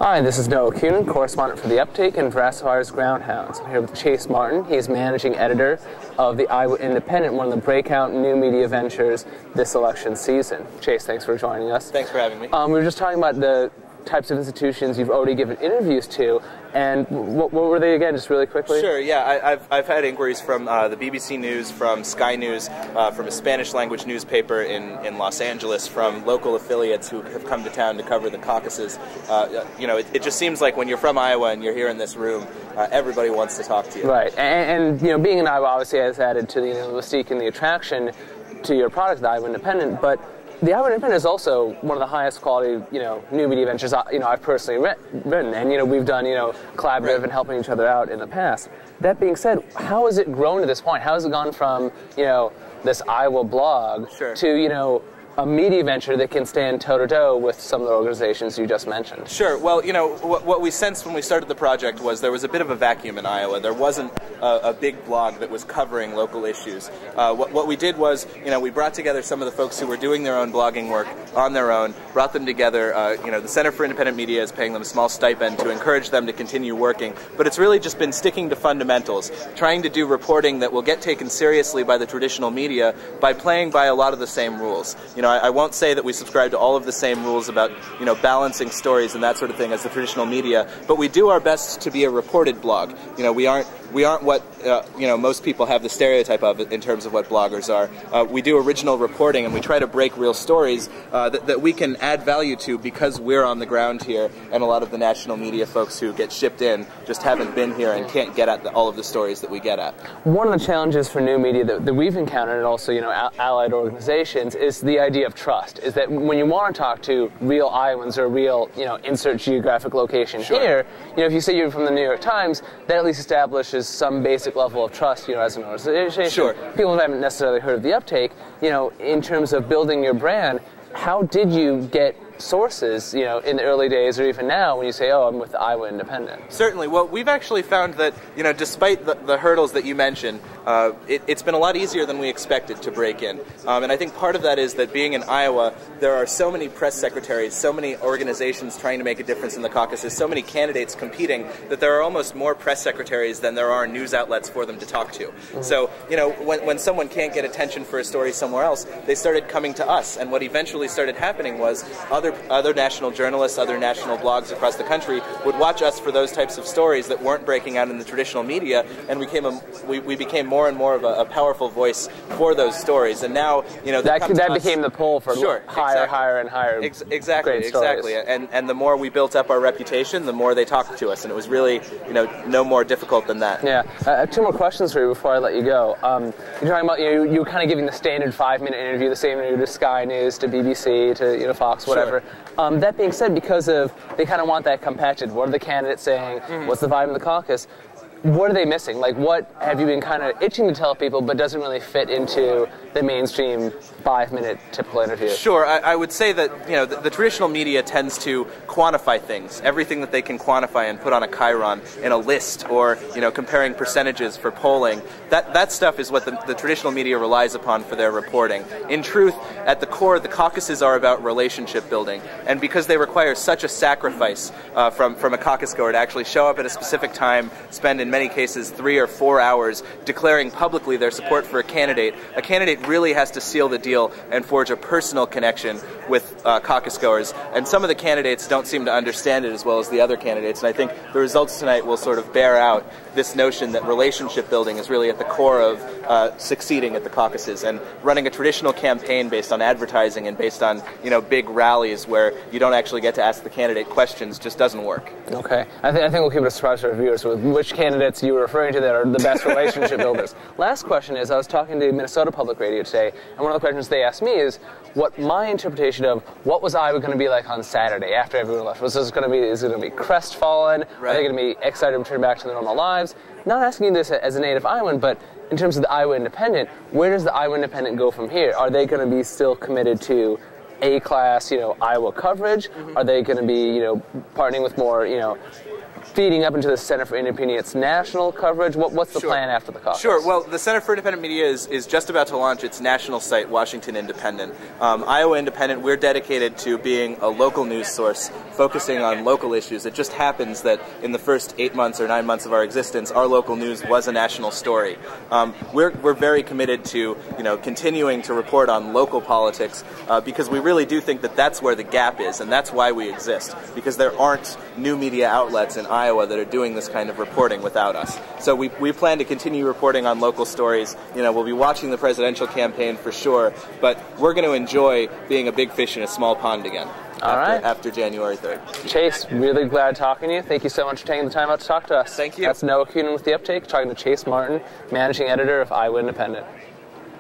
Hi, this is Noah Kuhn, correspondent for The Uptake and Vassar's Groundhounds. I'm here with Chase Martin. He's managing editor of the Iowa Independent, one of the breakout new media ventures this election season. Chase, thanks for joining us. Thanks for having me. We were just talking about the types of institutions you've already given interviews to, and what were they again, just really quickly? Sure, yeah, I've had inquiries from the BBC News, from Sky News, from a Spanish language newspaper in Los Angeles, from local affiliates who have come to town to cover the caucuses. You know, it just seems like when you're from Iowa and you're here in this room, everybody wants to talk to you. Right, and you know, being in Iowa obviously has added to the mystique and the attraction to your product, the Iowa Independent, but the Iowa Independent is also one of the highest quality, new media ventures, I've personally written, and, we've done, collaborative and helping each other out in the past. That being said, how has it grown to this point? How has it gone from, this Iowa blog to, a media venture that can stand toe-to-toe with some of the organizations you just mentioned? Sure. Well, what we sensed when we started the project was there was a bit of a vacuum in Iowa. There wasn't a big blog that was covering local issues. What we did was, we brought together some of the folks who were doing their own blogging work on their own, brought them together. The Center for Independent Media is paying them a small stipend to encourage them to continue working. But it's really just been sticking to fundamentals, trying to do reporting that will get taken seriously by the traditional media by playing by a lot of the same rules. I won't say that we subscribe to all of the same rules about, balancing stories and that sort of thing as the traditional media, but we do our best to be a reported blog. We aren't what, most people have the stereotype of in terms of what bloggers are. We do original reporting, and we try to break real stories that we can add value to because we're on the ground here, and a lot of the national media folks who get shipped in just haven't been here and can't get at all of the stories that we get at. One of the challenges for new media that we've encountered, and also, allied organizations, is the idea of trust. Is that when you want to talk to real Iowans or real, insert geographic location here, if you say you're from the New York Times, that at least establishes some basic level of trust, as an organization. Sure. People who haven't necessarily heard of The Uptake, in terms of building your brand, how did you get sources, in the early days or even now when you say, oh, I'm with the Iowa Independent? Certainly. Well, we've actually found that, despite the hurdles that you mentioned, it's been a lot easier than we expected to break in. And I think part of that is that being in Iowa, there are so many press secretaries, so many organizations trying to make a difference in the caucuses, so many candidates competing, that there are almost more press secretaries than there are news outlets for them to talk to. Mm-hmm. So, when someone can't get attention for a story somewhere else, they started coming to us. And what eventually started happening was other national journalists, other national blogs across the country would watch us for those types of stories that weren't breaking out in the traditional media, and we became more and more of a powerful voice for those stories. And now, that became the pull for higher and higher. Exactly. And the more we built up our reputation, the more they talked to us, and it was really, no more difficult than that. Yeah. Two more questions for you before I let you go. You're talking about, you were kind of giving the standard 5-minute interview, the same interview to Sky News, to BBC, to Fox, whatever. Sure. That being said, because they kind of want that compacted, what are the candidates saying? Mm-hmm. What's the vibe of the caucus? What are they missing? Like, what have you been kind of itching to tell people but doesn't really fit into the mainstream 5-minute typical interview? Sure. I would say that, the traditional media tends to quantify things, everything that they can quantify and put on a chyron in a list or, comparing percentages for polling. That stuff is what the traditional media relies upon for their reporting. In truth, at the core, the caucuses are about relationship building. And because they require such a sacrifice from a caucus goer to actually show up at a specific time, spend in many cases 3 or 4 hours declaring publicly their support for a candidate really has to seal the deal and forge a personal connection with caucus goers. And some of the candidates don't seem to understand it as well as the other candidates. And I think the results tonight will sort of bear out this notion that relationship building is really at the core of succeeding at the caucuses. And running a traditional campaign based on advertising and based on, big rallies where you don't actually get to ask the candidate questions just doesn't work. Okay. I think we'll keep it a surprise for our viewers with which candidates you were referring to that are the best relationship builders. Last question is, I was talking to Minnesota Public Radio today, and one of the questions they asked me is what my interpretation of what was Iowa going to be like on Saturday after everyone left. Is it going to be crestfallen? Right. Are they going to be excited to return back to their normal lives? Not asking you this as a native Iowan, but in terms of the Iowa Independent, where does the Iowa Independent go from here? Are they going to be still committed to A-class, Iowa coverage? Mm-hmm. Are they going to be, partnering with more, feeding up into the Center for Independent's national coverage? What's the plan after the caucus? Sure. Well, the Center for Independent Media is just about to launch its national site, Washington Independent. Iowa Independent, we're dedicated to being a local news source focusing on local issues. It just happens that in the first 8 months or 9 months of our existence, our local news was a national story. We're very committed to continuing to report on local politics because we really do think that that's where the gap is, and that's why we exist, because there aren't new media outlets in Iowa that are doing this kind of reporting without us. So we plan to continue reporting on local stories. We'll be watching the presidential campaign for sure, but we're going to enjoy being a big fish in a small pond again after January 3rd. Chase, really glad talking to you. Thank you so much for taking the time out to talk to us. Thank you. That's Noah Kunin with The Uptake, talking to Chase Martin, managing editor of Iowa Independent.